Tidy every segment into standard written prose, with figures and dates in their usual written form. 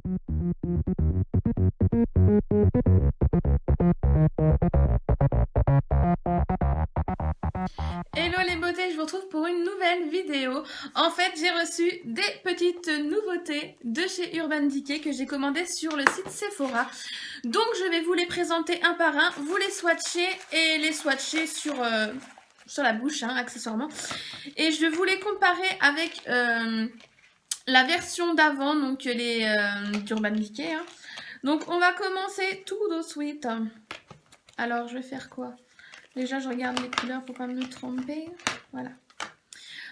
Hello les beautés, je vous retrouve pour une nouvelle vidéo. En fait, j'ai reçu des petites nouveautés de chez Urban Decay que j'ai commandées sur le site Sephora. Donc je vais vous les présenter un par un, vous les swatcher et les swatcher sur la bouche, hein, accessoirement. Et je vais vous les comparer avec la version d'avant, donc les d'Urban Decay. Hein. Donc on va commencer tout de suite. Alors je vais faire quoi ? Déjà, je regarde les couleurs pour pas me tromper. Voilà.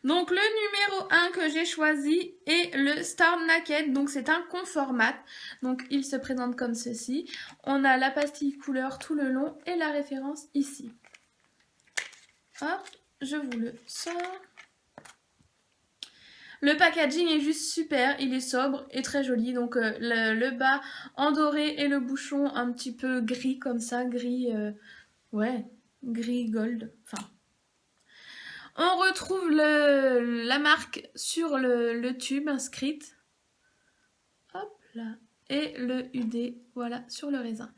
Donc, le numéro 1 que j'ai choisi est le Star Naked. Donc, c'est un confort mat. Donc, il se présente comme ceci. On a la pastille couleur tout le long et la référence ici. Hop, je vous le sors. Le packaging est juste super, il est sobre et très joli. Donc le bas en doré et le bouchon un petit peu gris comme ça, gris, ouais, gris gold. Enfin, on retrouve la marque sur le tube inscrite. Hop là, et le UD, voilà, sur le raisin.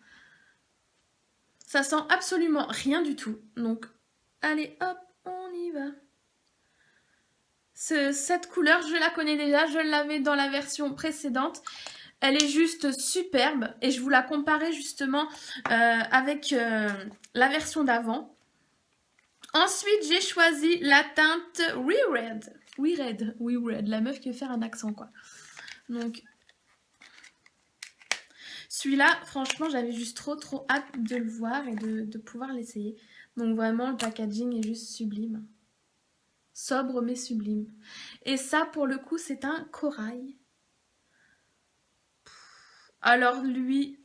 Ça sent absolument rien du tout. Donc, allez, hop, on y va. Cette couleur, je la connais déjà, je l'avais dans la version précédente. Elle est juste superbe et je vous la comparais justement avec la version d'avant. Ensuite, j'ai choisi la teinte We Red, la meuf qui veut faire un accent quoi. Donc, celui-là, franchement, j'avais juste trop hâte de le voir et de pouvoir l'essayer. Donc vraiment, le packaging est juste sublime. Sobre mais sublime. Et ça, pour le coup, c'est un corail. Alors lui,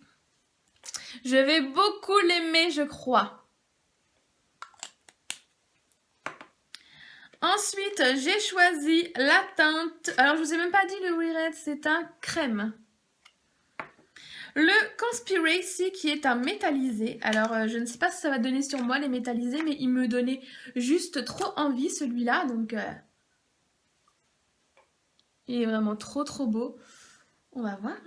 je vais beaucoup l'aimer, je crois. Ensuite, j'ai choisi la teinte. Alors, je vous ai même pas dit le We Red, c'est un crème. Le Conspiracy qui est un métallisé. Alors, je ne sais pas si ça va donner sur moi les métallisés, mais il me donnait juste trop envie celui-là. Donc, il est vraiment trop beau. On va voir.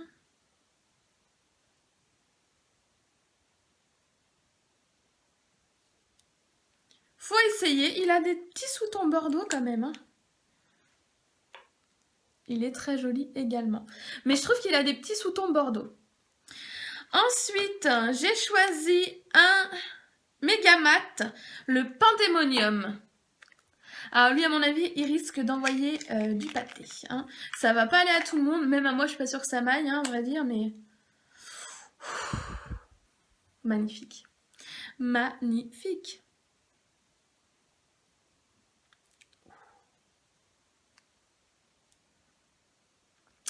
Faut essayer. Il a des petits sous-tons bordeaux quand même. Hein. Il est très joli également. Mais je trouve qu'il a des petits sous-tons bordeaux. Ensuite, j'ai choisi un méga mat, le Pandemonium. Alors lui, à mon avis, il risque d'envoyer du pâté. Hein. Ça va pas aller à tout le monde, même à moi, je suis pas sûre que ça m'aille, hein, on va dire, mais... Magnifique. Magnifique.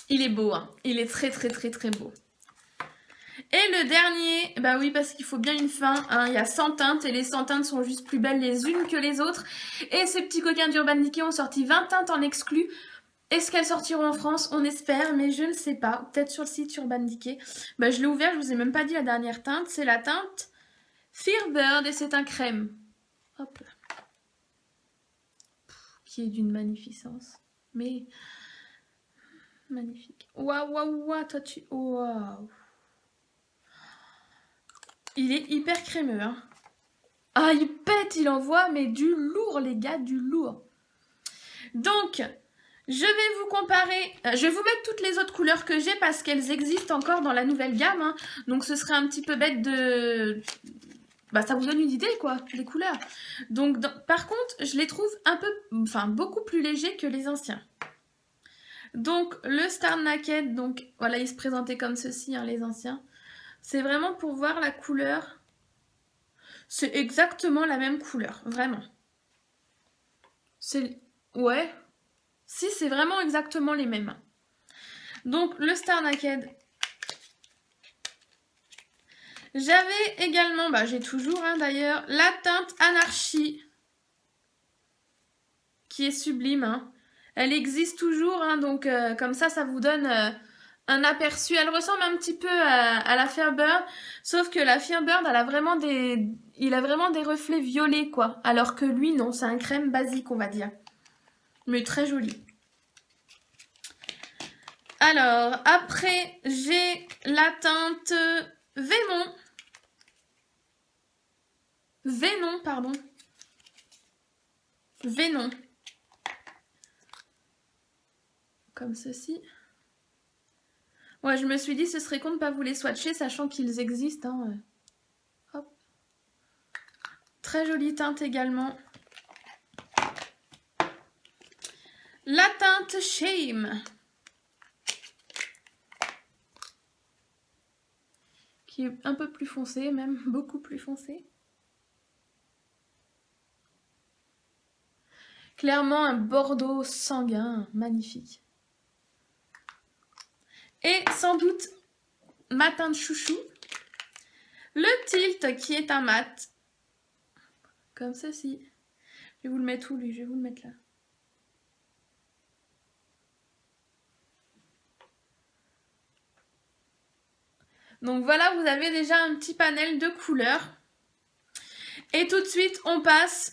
Il est beau, hein. Il est très beau. Et le dernier, bah oui, parce qu'il faut bien une fin, hein, il y a 100 teintes et les 100 teintes sont juste plus belles les unes que les autres. Et ces petits coquins d'Urban Decay ont sorti 20 teintes en exclu. Est-ce qu'elles sortiront en France? On espère, mais je ne sais pas. Peut-être sur le site Urban Decay. Bah, je l'ai ouvert, je vous ai même pas dit la dernière teinte. C'est la teinte Fearbird et c'est un crème. Hop là. Qui est d'une magnificence. Mais magnifique. Waouh, toi tu... Waouh. Il est hyper crémeux, hein. Ah, il pète, il envoie, mais du lourd, les gars, du lourd. Donc, je vais vous comparer, je vais vous mettre toutes les autres couleurs que j'ai parce qu'elles existent encore dans la nouvelle gamme. Hein. Donc, ce serait un petit peu bête de... Bah, ça vous donne une idée, quoi, des couleurs. Donc, par contre, je les trouve un peu, enfin, beaucoup plus légers que les anciens. Donc, le Star Naked, donc, voilà, il se présentait comme ceci, hein, les anciens. C'est vraiment pour voir la couleur. C'est exactement la même couleur, vraiment. C'est... Ouais. Si, c'est vraiment exactement les mêmes. Donc, le Star Naked. J'avais également, bah j'ai toujours hein, d'ailleurs, la teinte Anarchie. Qui est sublime. Hein. Elle existe toujours, hein, donc comme ça vous donne... un aperçu, elle ressemble un petit peu à la Fearbird, sauf que la Fearbird, il a vraiment des reflets violets, quoi. Alors que lui, non, c'est un crème basique, on va dire. Mais très joli. Alors, après, j'ai la teinte Venom. Venom, pardon. Venom. Comme ceci. Ouais, je me suis dit, ce serait con de ne pas vous les swatcher, sachant qu'ils existent. Hein. Hop. Très jolie teinte également. La teinte Shame. Qui est un peu plus foncée, même beaucoup plus foncée. Clairement un bordeaux sanguin, magnifique. Et sans doute ma teinte chouchou, le Tilt qui est un mat. Comme ceci. Je vais vous le mettre où lui? Je vais vous le mettre là. Donc voilà, vous avez déjà un petit panel de couleurs. Et tout de suite, on passe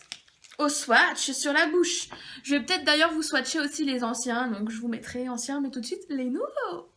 au swatch sur la bouche. Je vais peut-être d'ailleurs vous swatcher aussi les anciens. Donc je vous mettrai anciens, mais tout de suite les nouveaux.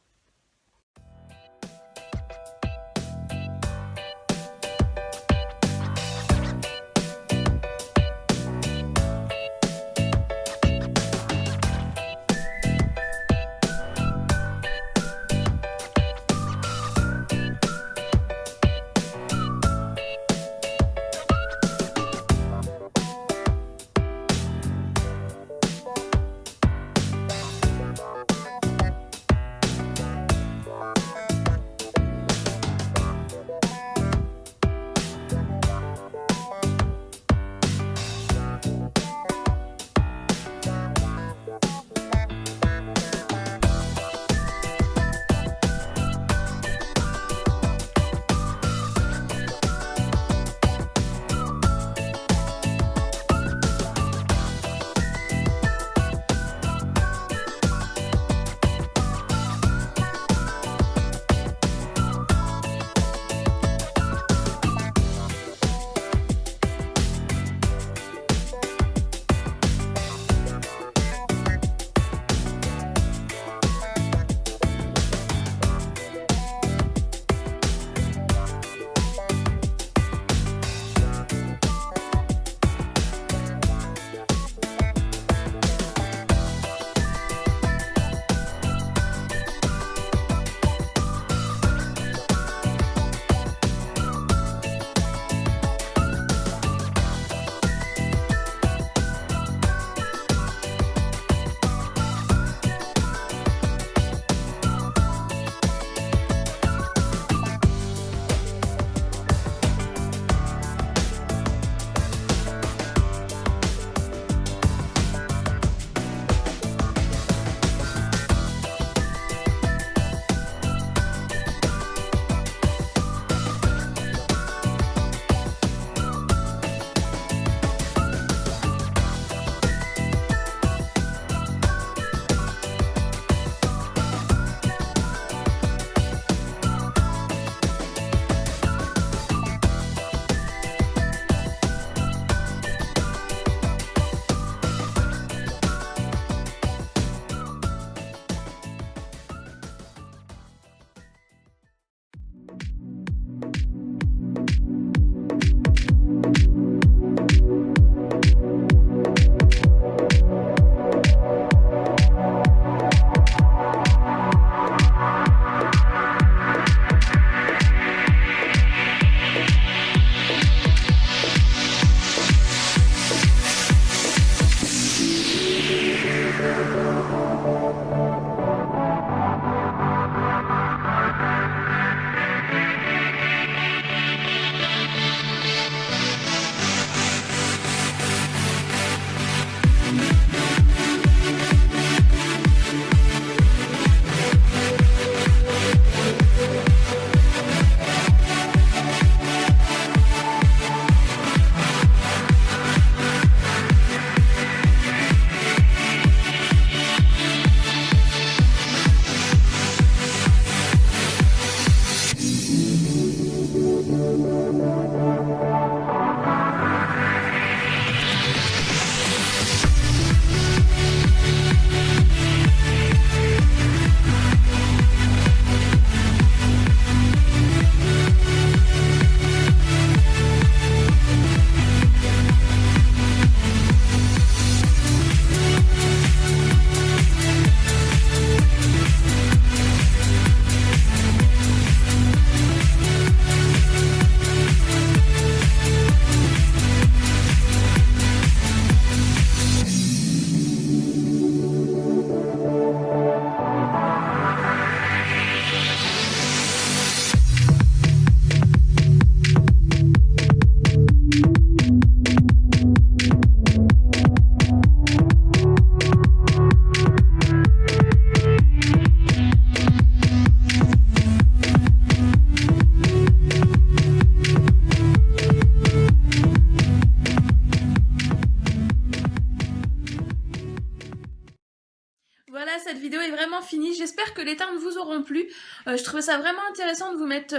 auront plu. Je trouvais ça vraiment intéressant de vous mettre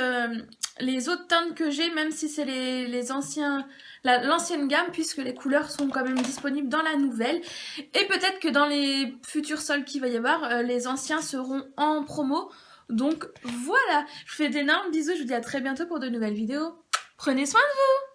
les autres teintes que j'ai, même si c'est l'ancienne gamme, puisque les couleurs sont quand même disponibles dans la nouvelle. Et peut-être que dans les futurs soldes qu'il va y avoir, les anciens seront en promo. Donc voilà, je vous fais d'énormes bisous, je vous dis à très bientôt pour de nouvelles vidéos. Prenez soin de vous!